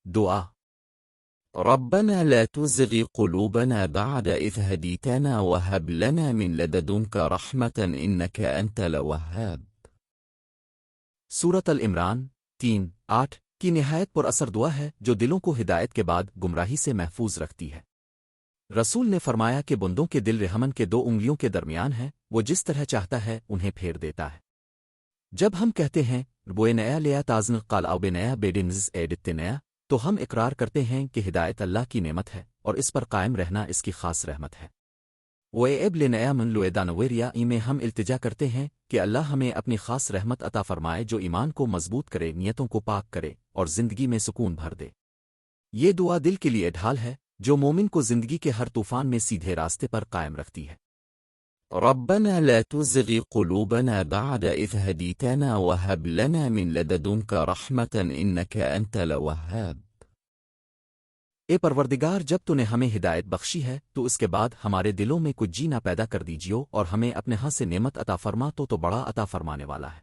دعا ربنا لا تزغ قلوبنا بعد إذ هديتنا وهب لنا من لدنك رحمة إنك أنت الوهاب۔ سورۃ العمران 3:8 کی نہایت پر اثر دعا ہے جو دلوں کو ہدایت کے بعد گمراہی سے محفوظ رکھتی ہے۔ رسول نے فرمایا کہ بندوں کے دل رحمن کے 2 انگلیوں کے درمیان ہیں، وہ جس طرح چاہتا ہے انہیں پھیر دیتا ہے۔ جب ہم کہتے ہیں ربوئے نیا لیا تازن قال او بے نیا بیڈنز ایڈت نیا، تو ہم اقرار کرتے ہیں کہ ہدایت اللہ کی نعمت ہے اور اس پر قائم رہنا اس کی خاص رحمت ہے۔ وہ اب لنیا من لویدانویریا میں ہم التجا کرتے ہیں کہ اللہ ہمیں اپنی خاص رحمت عطا فرمائے جو ایمان کو مضبوط کرے، نیتوں کو پاک کرے اور زندگی میں سکون بھر دے۔ یہ دعا دل کے لیے ڈھال ہے جو مومن کو زندگی کے ہر طوفان میں سیدھے راستے پر قائم رکھتی ہے۔ ربنا لا تزغ قلوبنا بعد إذ هديتنا وهب لنا من لدنك رحمة إنك أنت الوهاب۔ اے پروردگار، جب تو نے ہمیں ہدایت بخشی ہے تو اس کے بعد ہمارے دلوں میں کچھ جینا پیدا کر دیجیو اور ہمیں اپنے ہاں سے نعمت عطا فرما، تو بڑا عطا فرمانے والا ہے۔